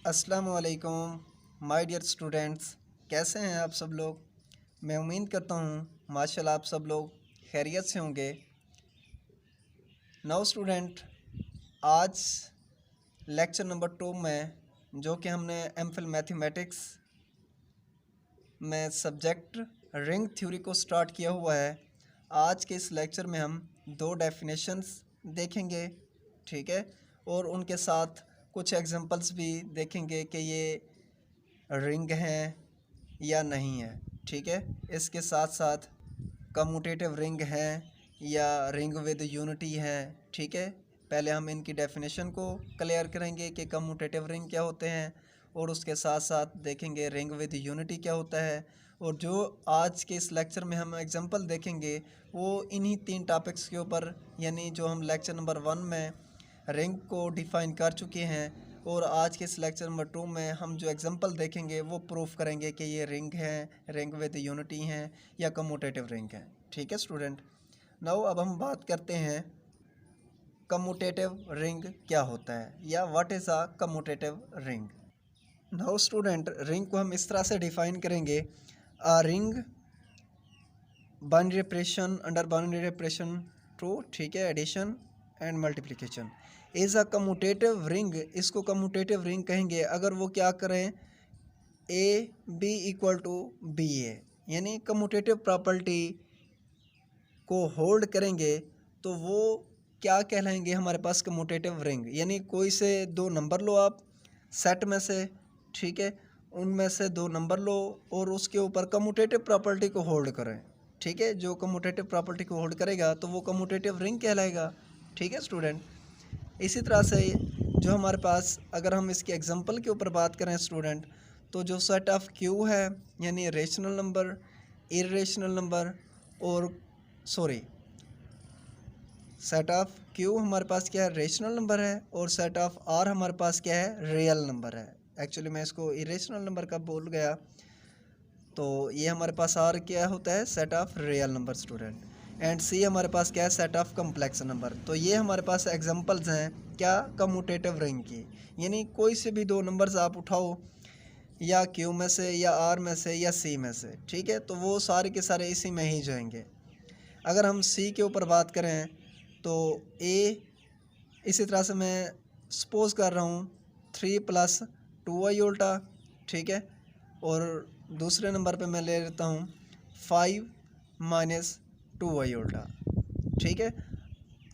अस्सलाम वालेकुम my dear students. कैसे हैं आप सब लोग। मैं उम्मीद करता हूँ माशाल्लाह आप सब लोग खैरियत से होंगे। नाउ स्टूडेंट, आज लेक्चर नंबर 2 में जो कि हमने एमफिल मैथमेटिक्स में सब्जेक्ट रिंग थ्योरी को स्टार्ट किया हुआ है। आज के इस लेक्चर में हम 2 डेफिनेशंस देखेंगे, ठीक है, और उनके साथ कुछ एग्जांपल्स भी देखेंगे कि ये रिंग हैं या नहीं है, ठीक है। इसके साथ साथ कम्यूटेटिव रिंग है या रिंग विद यूनिटी है, ठीक है। पहले हम इनकी डेफिनेशन को क्लियर करेंगे कि कम्यूटेटिव रिंग क्या होते हैं, और उसके साथ साथ देखेंगे रिंग विद यूनिटी क्या होता है। और जो आज के इस लेक्चर में हम एग्जांपल देखेंगे वो इन्हीं 3 टॉपिक्स के ऊपर, यानी जो हम लेक्चर नंबर 1 में रिंग को डिफ़ाइन कर चुके हैं, और आज के इस लेक्चर नंबर 2 में हम जो एग्जांपल देखेंगे वो प्रूफ करेंगे कि ये रिंग है, रिंग विद यूनिटी हैं या कम्यूटेटिव रिंग है, ठीक है स्टूडेंट। नाउ अब हम बात करते हैं कम्यूटेटिव रिंग क्या होता है या what is a commutative ring. Now student, ring को हम इस तरह से डिफ़ाइन करेंगे, a ring binary operation under binary operation two, ठीक है, addition and multiplication is a commutative ring. इसको कम्यूटेटिव रिंग कहेंगे अगर वो क्या करें, a b equal to b a, यानी कम्यूटेटिव प्रॉपर्टी को होल्ड करेंगे तो वो क्या कहलाएंगे हमारे पास कम्यूटेटिव रिंग। यानी कोई से 2 नंबर लो आप सेट में से, ठीक है, उनमें से 2 नंबर लो और उसके ऊपर कम्यूटेटिव प्रॉपर्टी को होल्ड करें, ठीक है। जो कम्यूटेटिव प्रॉपर्टी को होल्ड करेगा तो वो कम्यूटेटिव रिंग कहलाएगा, ठीक है स्टूडेंट। इसी तरह से जो हमारे पास, अगर हम इसके एग्जांपल के ऊपर बात करें स्टूडेंट, तो जो सेट ऑफ क्यू है यानी रेशनल नंबर, इरेशनल नंबर और सेट ऑफ क्यू हमारे पास क्या है, रेशनल नंबर है, और सेट ऑफ आर हमारे पास क्या है, रियल नंबर है। एक्चुअली मैं इसको इरेशनल नंबर का बोल गया, तो ये हमारे पास आर क्या होता है, set of real number student. And C हमारे पास क्या है, सेट ऑफ कम्प्लेक्स नंबर। तो ये हमारे पास एग्जांपल्स हैं क्या, कम्यूटेटिव रिंग की। यानी कोई से भी 2 नंबर्स आप उठाओ, या क्यू में से या आर में से या सी में से, ठीक है, तो वो सारे के सारे इसी में ही जाएंगे। अगर हम सी के ऊपर बात करें तो ए, इसी तरह से मैं सपोज कर रहा हूँ 3 + 2y उल्टा, ठीक है, और दूसरे नंबर पे मैं ले लेता हूँ 5 - 2y उल्टा, ठीक है।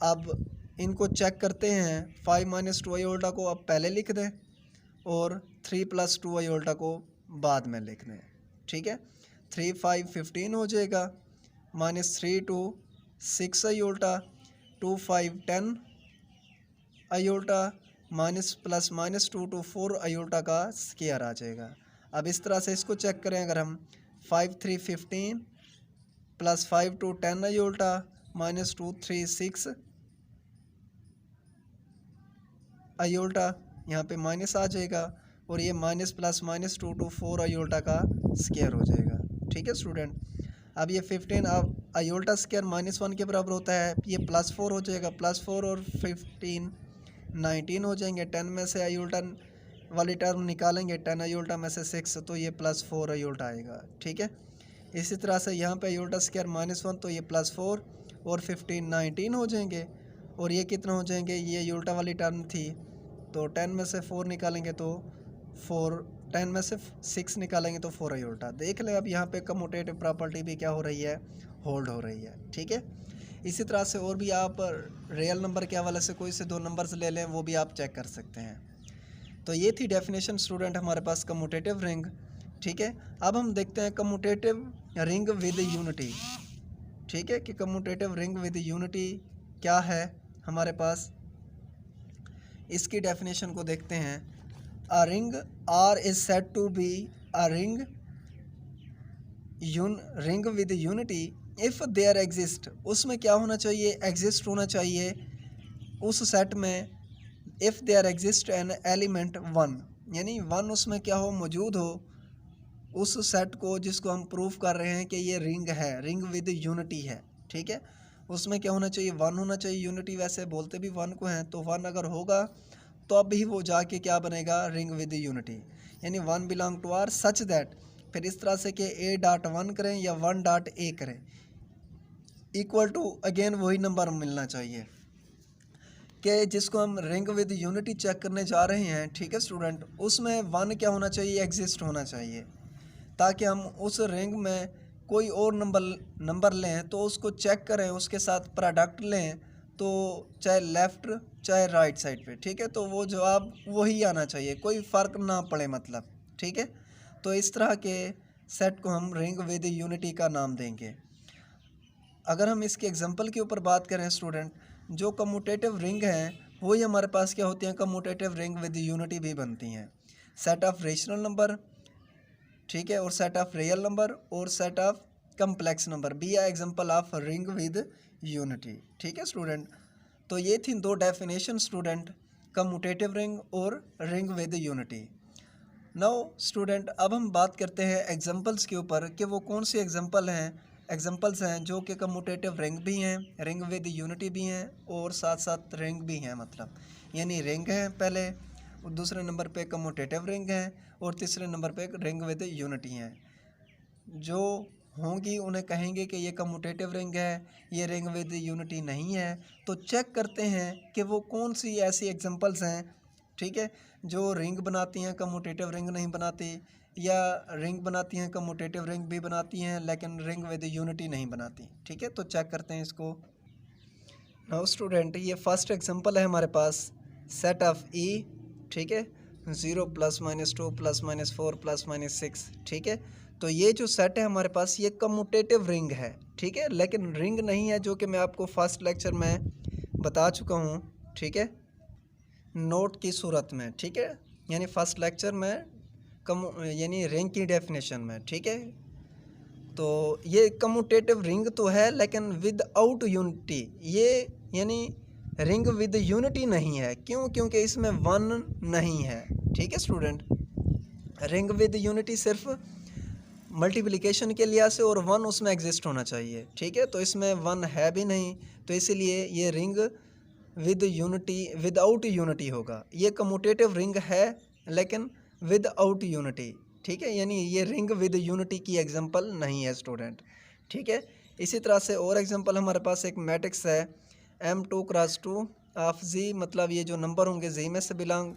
अब इनको चेक करते हैं, 5 - 2y उल्टा को अब पहले लिख दें और 3 + 2y उल्टा को बाद में लिख दें, ठीक है। 3 × 5 = 15 हो जाएगा, -3 × 2 6y उल्टा, 2 × 5 = 10y उल्टा, -2 × 4y उल्टा का स्क्वायर आ जाएगा। अब इस तरह से इसको चेक करें, अगर हम 5 × 3 = 15 + 5 × 2 = 10y उल्टा, -2 × 3 = 6y उल्टा, यहाँ पे माइनस आ जाएगा, और ये -+-2 × 4y उल्टा का स्क्वायर हो जाएगा, ठीक है स्टूडेंट। अब ये 15 अब आई उल्टा स्क्वायर -1 के बराबर होता है, ये +4 हो जाएगा, +4 और 15 19 हो जाएंगे। 10 में से आई उल्टा वाली टर्म निकालेंगे, 10 आई उल्टा में से 6, तो ये +4 आई उल्टा आएगा, ठीक है। इसी तरह से यहाँ पे आई उल्टा स्क्वायर -1, तो ये +4 और 15 19 हो जाएंगे, और ये कितना हो जाएंगे, ये आई उल्टा वाली टर्म थी, तो 10 में से 4 निकालेंगे तो 4, 10 में से 6 निकालेंगे तो 4 आई उल्टा। देख लें अब यहाँ पे कम्यूटेटिव प्रॉपर्टी भी क्या हो रही है, होल्ड हो रही है, ठीक है। इसी तरह से और भी आप रियल नंबर के हवाले से कोई से 2 नंबर्स ले लें, वो भी आप चेक कर सकते हैं। तो ये थी डेफिनेशन स्टूडेंट हमारे पास कम्यूटेटिव रिंग, ठीक है। अब हम देखते हैं कम्यूटेटिव रिंग विद यूनिटी, ठीक है, कि कम्यूटेटिव रिंग विद यूनिटी क्या है हमारे पास। इसकी डेफिनेशन को देखते हैं। A ring R is said to be a ring with unity if there exist, उसमें क्या होना चाहिए, एग्जिस्ट होना चाहिए उस सेट में, if there exist an element 1, यानी 1 उसमें क्या हो, मौजूद हो उस सेट को जिसको हम प्रूफ कर रहे हैं कि ये रिंग है, रिंग विद यूनिटी है, ठीक है। उसमें क्या होना चाहिए, 1 होना चाहिए। यूनिटी वैसे बोलते भी 1 को हैं, तो 1 अगर होगा तो अभी वो जाके क्या बनेगा, रिंग विद यूनिटी, यानी 1 belong to R such that, फिर इस तरह से कि ए डॉट 1 करें या 1 डॉट ए करें, इक्वल टू अगेन वही नंबर मिलना चाहिए कि जिसको हम रिंग विद यूनिटी चेक करने जा रहे हैं, ठीक है स्टूडेंट, उसमें 1 क्या होना चाहिए, एग्जिस्ट होना चाहिए, ताकि हम उस रिंग में कोई और नंबर लें तो उसको चेक करें, उसके साथ प्रोडक्ट लें तो चाहे लेफ़्ट चाहे राइट साइड पे, ठीक है, तो वो जवाब वही आना चाहिए, कोई फ़र्क ना पड़े मतलब, ठीक है। तो इस तरह के सेट को हम रिंग विद यूनिटी का नाम देंगे। अगर हम इसके एग्जांपल के ऊपर बात करें स्टूडेंट, जो कम्यूटेटिव रिंग हैं वही हमारे पास क्या होती हैं, कम्यूटेटिव रिंग विद यूनिटी भी बनती हैं। सेट ऑफ रेशनल नंबर, ठीक है, और सेट ऑफ रियल नंबर और set of complex number be a example of ring with unity, ठीक है स्टूडेंट। तो ये थी दो डेफिनेशन स्टूडेंट, कम्यूटेटिव रिंग और ring with unity. Now student अब हम बात करते हैं एग्जांपल्स के ऊपर कि वो कौन सी एग्जांपल्स हैं जो कि कम्यूटेटिव रिंग भी हैं, रिंग विद यूनिटी भी हैं और साथ साथ रिंग भी हैं, मतलब यानी रिंग है पहले, और दूसरे नंबर पे कम्यूटेटिव रिंग है और तीसरे नंबर पे रिंग विद यूनिटी हैं। जो होंगी उन्हें कहेंगे कि ये कम्यूटेटिव रिंग है, ये रिंग विद यूनिटी नहीं है। तो चेक करते हैं कि वो कौन सी ऐसी एग्जांपल्स हैं, ठीक है, जो रिंग बनाती हैं कम्यूटेटिव रिंग नहीं बनाती, या रिंग बनाती हैं कम्यूटेटिव रिंग भी बनाती हैं लेकिन रिंग विद यूनिटी नहीं बनाती, ठीक है। तो चेक करते हैं इसको। नाउ स्टूडेंट ये फर्स्ट एग्जांपल है हमारे पास, सेट ऑफ ई, ठीक है, 0 + -2 + -4 + -6, ठीक है। तो ये जो सेट है हमारे पास ये कम्यूटेटिव रिंग है, ठीक है, लेकिन रिंग नहीं है, जो कि मैं आपको फर्स्ट लेक्चर में बता चुका हूँ, ठीक है, नोट की सूरत में, ठीक है, यानी फर्स्ट लेक्चर में यानी रिंग की डेफिनेशन में, ठीक है। तो ये कम्यूटेटिव रिंग तो है लेकिन विदाउट यूनिटी, ये यानी रिंग विद यूनिटी नहीं है। क्यों? क्योंकि इसमें 1 नहीं है, ठीक है स्टूडेंट। रिंग विद यूनिटी सिर्फ मल्टीप्लिकेशन के लिहाज से और 1 उसमें एग्जिस्ट होना चाहिए, ठीक है, तो इसमें 1 है भी नहीं, तो इसीलिए ये ring with unity without unity होगा। ये कम्यूटेटिव रिंग है लेकिन विदाउट यूनिटी, ठीक है, यानी ये रिंग विद यूनिटी की एग्जांपल नहीं है स्टूडेंट, ठीक है। इसी तरह से और एग्जांपल हमारे पास एक मैट्रिक्स है M2 × 2 ऑफ जी, मतलब ये जो नंबर होंगे जी में से बिलोंग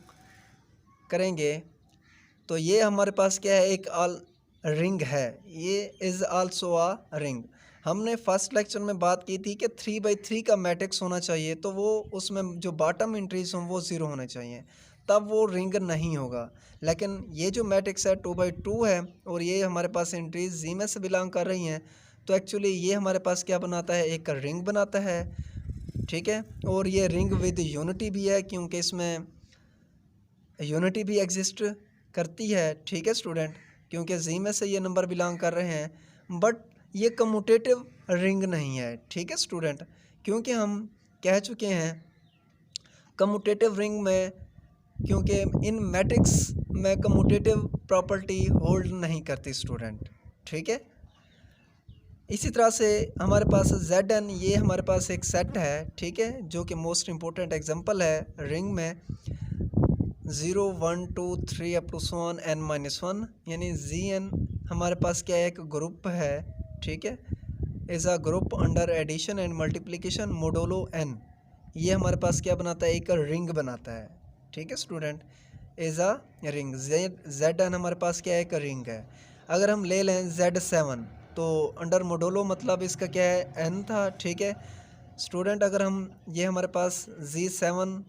करेंगे, तो ये हमारे पास क्या है, एक रिंग है, ये इज़ आल्सो अ रिंग। हमने फर्स्ट लेक्चर में बात की थी कि 3/3 का मैट्रिक्स होना चाहिए, तो वो उसमें जो बॉटम एंट्रीज हों वो 0 होने चाहिए, तब वो रिंग नहीं होगा। लेकिन ये जो मैट्रिक्स है 2/2 है और ये हमारे पास एंट्रीज जी में से बिलोंग कर रही हैं, तो एक्चुअली ये हमारे पास क्या बनाता है, एक रिंग बनाता है, ठीक है। और ये रिंग विद यूनिटी भी है क्योंकि इसमें यूनिटी भी एग्जिस्ट करती है, ठीक है स्टूडेंट, क्योंकि जी में से ये नंबर बिलोंग कर रहे हैं। बट ये कम्यूटेटिव रिंग नहीं है, ठीक है स्टूडेंट, क्योंकि हम कह चुके हैं कम्यूटेटिव रिंग में, क्योंकि इन मैट्रिक्स में कम्यूटेटिव प्रॉपर्टी होल्ड नहीं करती स्टूडेंट, ठीक है। इसी तरह से हमारे पास Zn, ये हमारे पास एक सेट है, ठीक है, जो कि मोस्ट इम्पोर्टेंट एग्जांपल है रिंग में 0 1 2 3 अप टू n-1, यानी Zn हमारे पास क्या है, एक ग्रुप है, ठीक है, is a group under addition and multiplication modulo n। ये हमारे पास क्या बनाता है, एक रिंग बनाता है, ठीक है student, is a ring. Zn हमारे पास क्या है, एक रिंग है। अगर हम ले लें Z7, तो अंडर मोडोलो मतलब इसका क्या है, n था, ठीक है स्टूडेंट। अगर हम ये हमारे पास Z7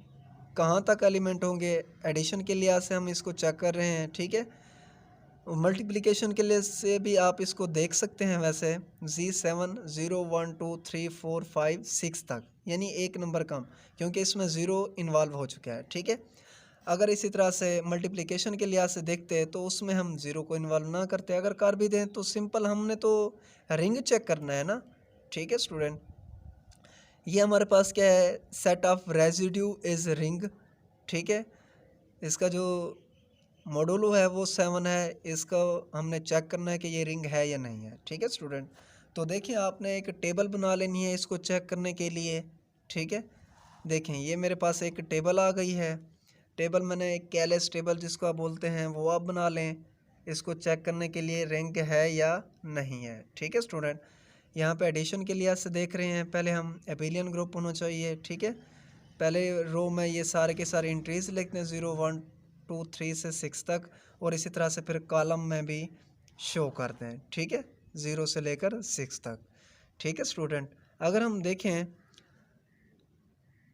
कहाँ तक एलिमेंट होंगे, एडिशन के लिहाज से हम इसको चेक कर रहे हैं, ठीक है, मल्टीप्लिकेशन के लिए से भी आप इसको देख सकते हैं। वैसे Z7 0 1 2 3 4 5 6 तक, यानी एक नंबर कम, क्योंकि इसमें 0 इन्वॉल्व हो चुका है, ठीक है। अगर इसी तरह से मल्टीप्लिकेशन के लिहाज से देखते हैं तो उसमें हम 0 को इन्वॉल्व ना करते, अगर कर भी दें तो सिंपल हमने तो रिंग चेक करना है ना, ठीक है स्टूडेंट। ये हमारे पास क्या है, set of residue is ring, ठीक है, इसका जो मॉडुलो है वो 7 है, इसका हमने चेक करना है कि ये रिंग है या नहीं है, ठीक है स्टूडेंट। तो देखिए आपने एक टेबल बना लेनी है इसको चेक करने के लिए, ठीक है। देखें ये मेरे पास एक टेबल आ गई है, टेबल मैंने एक कैलेस टेबल जिसको आप बोलते हैं वो आप बना लें, इसको चेक करने के लिए रिंग है या नहीं है। ठीक है स्टूडेंट, यहाँ पे एडिशन के लिहाज से देख रहे हैं, पहले हम एबिलियन ग्रुप होना चाहिए। ठीक है, पहले रो में ये सारे के सारे एंट्रीज लिखते हैं 0 1 2 3 से 6 तक, और इसी तरह से फिर कॉलम में भी शो करते हैं। ठीक है, 0 से लेकर 6 तक। ठीक है स्टूडेंट, अगर हम देखें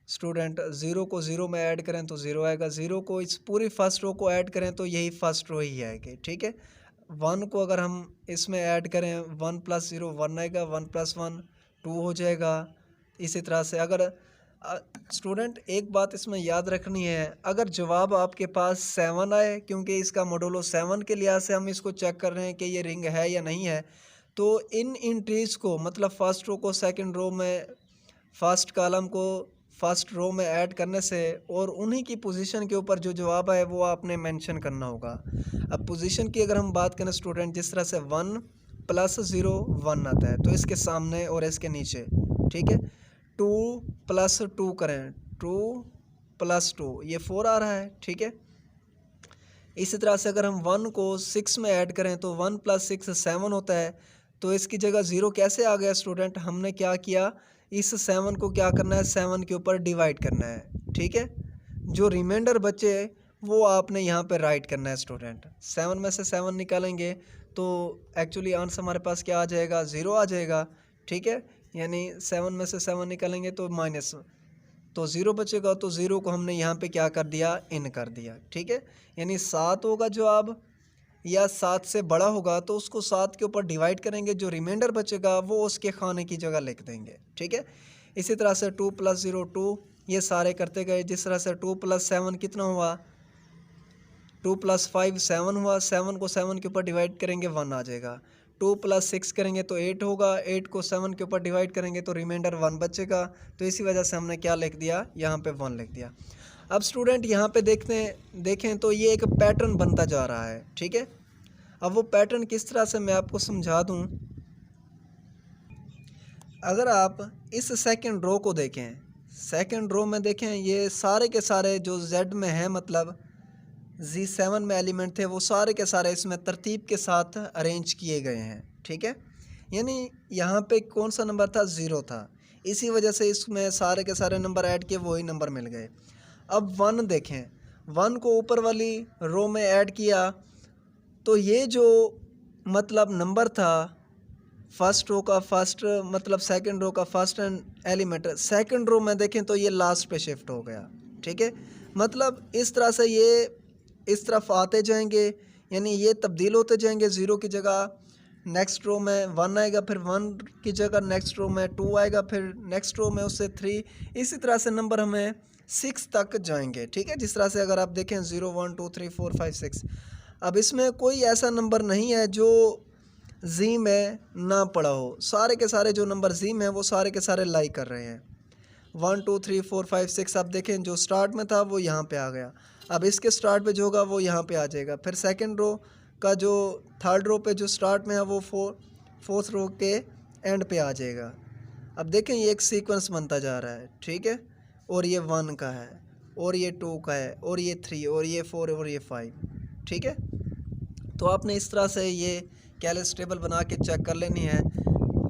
स्टूडेंट 0 को 0 में ऐड करें तो 0 आएगा, 0 को इस पूरी फर्स्ट रो को ऐड करें तो यही फर्स्ट रो ही आएगी। ठीक है, 1 को अगर हम इसमें ऐड करें 1 + 0 1 आएगा, 1 + 1 2 हो जाएगा। इसी तरह से अगर स्टूडेंट एक बात इसमें याद रखनी है, अगर जवाब आपके पास 7 आए, क्योंकि इसका मॉडुलो 7 के लिहाज से हम इसको चेक कर रहे हैं कि ये रिंग है या नहीं है, तो इन एंट्रीज को मतलब फर्स्ट रो को सेकंड रो में, फर्स्ट कॉलम को फर्स्ट रो में ऐड करने से और उन्हीं की पोजीशन के ऊपर जो जवाब है वो आपने मेंशन करना होगा। अब पोजीशन की अगर हम बात करें स्टूडेंट, जिस तरह से 1 + 0 1 आता है, तो इसके सामने और इसके नीचे। ठीक है, 2 + 2 करें, 2 + 2 ये 4 आ रहा है। ठीक है, इसी तरह से अगर हम 1 को 6 में ऐड करें तो 1 + 6 7 होता है, तो इसकी जगह 0 कैसे आ गया स्टूडेंट, हमने क्या किया, इस 7 को क्या करना है, 7 के ऊपर डिवाइड करना है। ठीक है, जो रिमाइंडर बचे वो आपने यहाँ पे राइट करना है स्टूडेंट। 7 में से 7 निकालेंगे तो एक्चुअली आंसर हमारे पास क्या आ जाएगा, 0 आ जाएगा। ठीक है, यानी 7 में से 7 निकालेंगे तो माइनस, तो 0 बचेगा, तो 0 को हमने यहाँ पे क्या कर दिया, इन कर दिया। ठीक है, यानी 7 होगा जवाब, या 7 से बड़ा होगा तो उसको 7 के ऊपर डिवाइड करेंगे, जो रिमाइंडर बचेगा वो उसके खाने की जगह लिख देंगे। ठीक है, इसी तरह से 2 + 0 2, ये सारे करते गए। जिस तरह से 2 + 7 कितना हुआ, 2 + 5 7 हुआ, 7 को 7 के ऊपर डिवाइड करेंगे 1 आ जाएगा। 2 + 6 करेंगे तो 8 होगा, 8 को 7 के ऊपर डिवाइड करेंगे तो रिमाइंडर 1 बचेगा, तो इसी वजह से हमने क्या लिख दिया, यहाँ पे 1 लिख दिया। अब स्टूडेंट यहाँ पे देखें तो ये एक पैटर्न बनता जा रहा है। ठीक है, अब वो पैटर्न किस तरह से मैं आपको समझा दूं। अगर आप इस सेकंड रो को देखें, सेकंड रो में देखें, ये सारे के सारे जो Z में है, मतलब Z7 में एलिमेंट थे, वो सारे के सारे इसमें तरतीब के साथ अरेंज किए गए हैं। ठीक है, यानी यहाँ पे कौन सा नंबर था, 0 था, इसी वजह से इसमें सारे के सारे नंबर ऐड किए, वही नंबर मिल गए। अब 1 देखें, 1 को ऊपर वाली रो में ऐड किया तो ये जो मतलब नंबर था फर्स्ट रो का, फर्स्ट मतलब सेकंड रो का फर्स्ट एलिमेंट, सेकंड रो में देखें तो ये लास्ट पे शिफ्ट हो गया। ठीक है, मतलब इस तरह से ये इस तरफ आते जाएंगे, यानी ये तब्दील होते जाएंगे। 0 की जगह नेक्स्ट रो में 1 आएगा, फिर 1 की जगह नेक्स्ट रो में 2 आएगा, फिर नेक्स्ट रो में उससे 3, इसी तरह से नंबर हमें 6 तक जाएंगे। ठीक है, जिस तरह से अगर आप देखें 0 1 2 3 4 5 6, अब इसमें कोई ऐसा नंबर नहीं है जो जी में ना पड़ा हो, सारे के सारे जो नंबर जी में है वो सारे के सारे लाई कर रहे हैं। 1 2 3 4 5 6 आप देखें, जो स्टार्ट में था वो यहाँ पे आ गया, अब इसके स्टार्ट पे जो होगा वो यहाँ पे आ जाएगा, फिर सेकंड रो का जो थर्ड रो पे जो स्टार्ट में है वो फोर्थ रो के एंड पे आ जाएगा। अब देखें ये एक सीक्वेंस बनता जा रहा है। ठीक है, और ये 1 का है, और ये 2 का है, और ये 3, और ये 4, और ये 5। ठीक है, तो आपने इस तरह से ये कैलेस टेबल बना के चेक कर लेनी है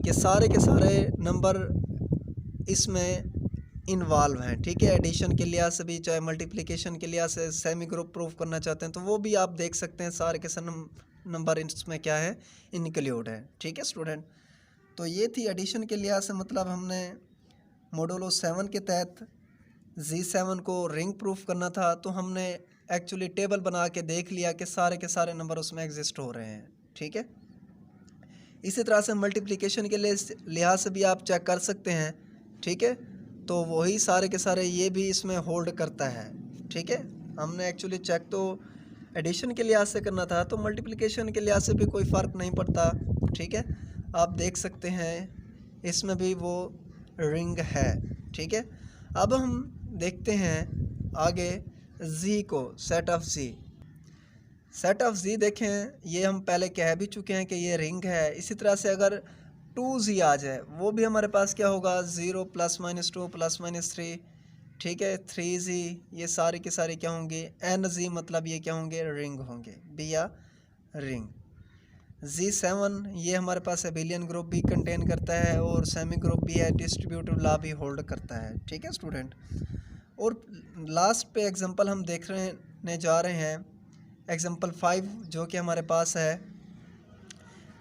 कि सारे के सारे नंबर इसमें इन्वॉल्व हैं। ठीक है, एडिशन के लिहाज से भी, चाहे मल्टीप्लिकेशन के लिहाज से, सेमी ग्रुप प्रूफ करना चाहते हैं तो वो भी आप देख सकते हैं, सारे के सारे नंबर इसमें क्या है, इंक्लूड है। ठीक है स्टूडेंट, तो ये थी एडिशन के लिहाज से, मतलब हमने मॉडुलो 7 के तहत Z7 को रिंग प्रूफ करना था, तो हमने एक्चुअली टेबल बना के देख लिया कि सारे के सारे नंबर उसमें एग्जिस्ट हो रहे हैं। ठीक है, इसी तरह से मल्टीप्लिकेशन के लिहाज से भी आप चेक कर सकते हैं। ठीक है, तो वही सारे के सारे ये भी इसमें होल्ड करता है। ठीक है, हमने एक्चुअली चेक तो एडिशन के लिहाज से करना था, तो मल्टीप्लिकेशन के लिहाज से भी कोई फ़र्क नहीं पड़ता। ठीक है, आप देख सकते हैं इसमें भी वो रिंग है। ठीक है, अब हम देखते हैं आगे Z को, set of Z। Set of Z देखें, ये हम पहले कह भी चुके हैं कि ये रिंग है। इसी तरह से अगर 2Z आ जाए, वो भी हमारे पास क्या होगा, 0 ± 2 ± 3। ठीक है। 3Z ये सारे के सारे क्या होंगे, NZ मतलब ये क्या होंगे, रिंग होंगे, बी या रिंग। Z7 ये हमारे पास एबिलियन ग्रुप भी कंटेन करता है और सेमी ग्रुप भी है, डिस्ट्रीब्यूटिव लॉ भी होल्ड करता है। ठीक है स्टूडेंट। और लास्ट पे एग्जांपल हम देखने जा रहे हैं, एग्जांपल 5 जो कि हमारे पास है।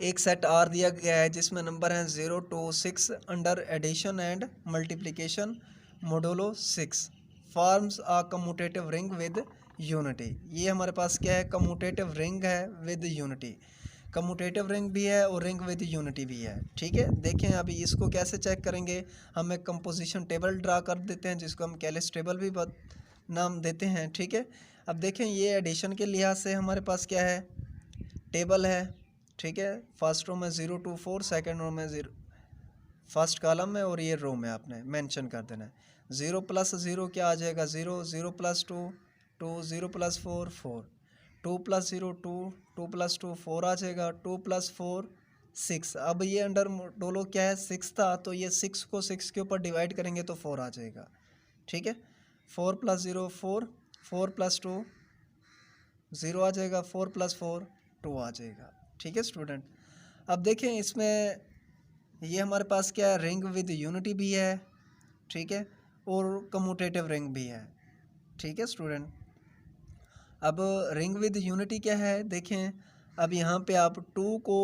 एक सेट आर दिया गया है जिसमें नंबर हैं 0 to 6 under addition and multiplication modulo 6 forms a commutative ring with unity. ये हमारे पास क्या है, कम्यूटेटिव रिंग है विद यूनिटी। कम्यूटेटिव रिंग भी है और रिंग विद यूनिटी भी है। ठीक है, देखें अभी इसको कैसे चेक करेंगे। हम एक कंपोजिशन टेबल ड्रा कर देते हैं जिसको हम कैलिस टेबल भी नाम देते हैं। ठीक है, अब देखें ये एडिशन के लिहाज से हमारे पास क्या है, टेबल है। ठीक है, फर्स्ट रो में 0 to 4, सेकेंड रो में 0, फर्स्ट कॉलम में और ये रो में आपने मेंशन कर देना है। 0 + 0 क्या आ जाएगा, 0, 0 + 2 2, 0 + 4 4, 2 + 0 2, 2 + 2 4 आ जाएगा, 2 + 4 6। अब ये अंडर डोलो क्या है, 6 था, तो ये 6 को 6 के ऊपर डिवाइड करेंगे तो 4 आ जाएगा। ठीक है, 4 + 0 4, 4 + 2 0 आ जाएगा, 4 + 4 2 आ जाएगा। ठीक है स्टूडेंट। अब देखें इसमें ये हमारे पास क्या है, रिंग विद यूनिटी भी है। ठीक है, और कम्यूटेटिव रिंग भी है। ठीक है स्टूडेंट। अब रिंग विद यूनिटी क्या है, देखें अब यहाँ पे आप 2 को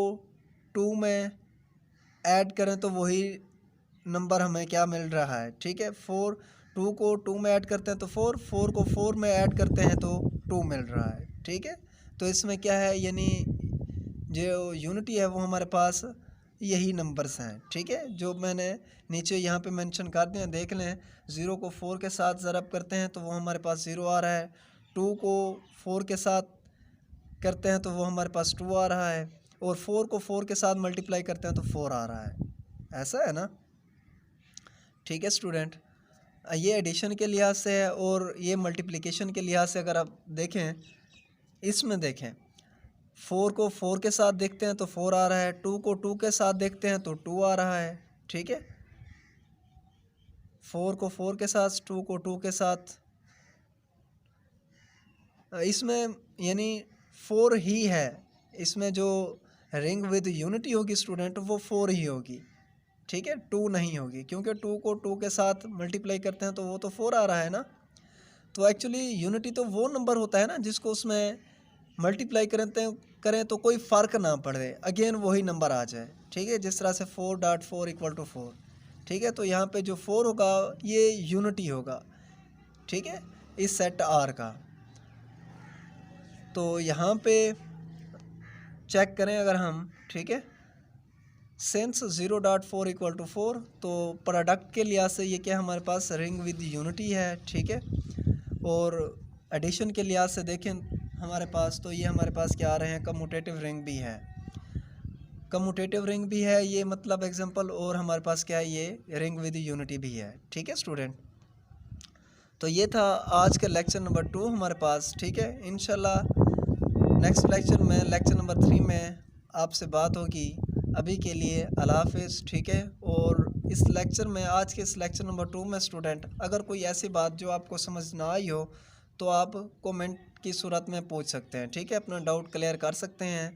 2 में ऐड करें तो वही नंबर हमें क्या मिल रहा है। ठीक है, 4 2 को 2 में ऐड करते हैं तो 4 4 को 4 में ऐड करते हैं तो 2 मिल रहा है। ठीक है, तो इसमें क्या है, यानी जो यूनिटी है वो हमारे पास यही नंबर्स हैं। ठीक है, जो मैंने नीचे यहाँ पे मेंशन कर दिए, देख लें। 0 को 4 के साथ ज़रब करते हैं तो वो हमारे पास 0 आ रहा है, 2 को 4 के साथ करते हैं तो वो हमारे पास 2 आ रहा है, और 4 को 4 के साथ मल्टीप्लाई करते हैं तो 4 आ रहा है। ऐसा है ना। ठीक है स्टूडेंट, ये एडिशन के लिहाज से है और ये मल्टीप्लिकेशन के लिहाज से अगर आप देखें, इसमें देखें 4 को 4 के साथ देखते हैं तो 4 आ रहा है, 2 को 2 के साथ देखते हैं तो 2 आ रहा है। ठीक है, 4 को 4 के साथ, 2 को 2 के साथ, इसमें यानी 4 ही है। इसमें जो रिंग विद यूनिटी होगी स्टूडेंट वो 4 ही होगी। ठीक है, 2 नहीं होगी, क्योंकि 2 को 2 के साथ मल्टीप्लाई करते हैं तो वो तो 4 आ रहा है ना। तो एक्चुअली यूनिटी तो वो नंबर होता है ना जिसको उसमें मल्टीप्लाई करें तो कोई फ़र्क ना पड़े, अगेन वही नंबर आ जाए। ठीक है, जिस तरह से 4.4 = 4। ठीक है, तो यहाँ पे जो 4 होगा ये यूनिटी होगा। ठीक है, इस सेट आर का। तो यहाँ पे चेक करें अगर हम, ठीक है, सिंस 0.4 = 4, तो प्रोडक्ट के लिहाज से ये क्या हमारे पास रिंग विद यूनिटी है। ठीक है, और एडिशन के लिहाज से देखें हमारे पास, तो ये हमारे पास क्या आ रहे हैं, कम्यूटेटिव रिंग भी है। कम्यूटेटिव रिंग भी है ये मतलब एग्जांपल, और हमारे पास क्या है, ये रिंग विद यूनिटी भी है। ठीक है स्टूडेंट, तो ये था आज का लेक्चर नंबर 2 हमारे पास। ठीक है, इंशाल्लाह नेक्स्ट लेक्चर में, लेक्चर नंबर 3 में आपसे बात होगी। अभी के लिए अल्लाह हाफ़िज़। ठीक है, और इस लेक्चर में, आज के इस लेक्चर नंबर 2 में स्टूडेंट अगर कोई ऐसी बात जो आपको समझ ना आई हो तो आप कमेंट की सूरत में पूछ सकते हैं। ठीक है, अपना डाउट क्लियर कर सकते हैं।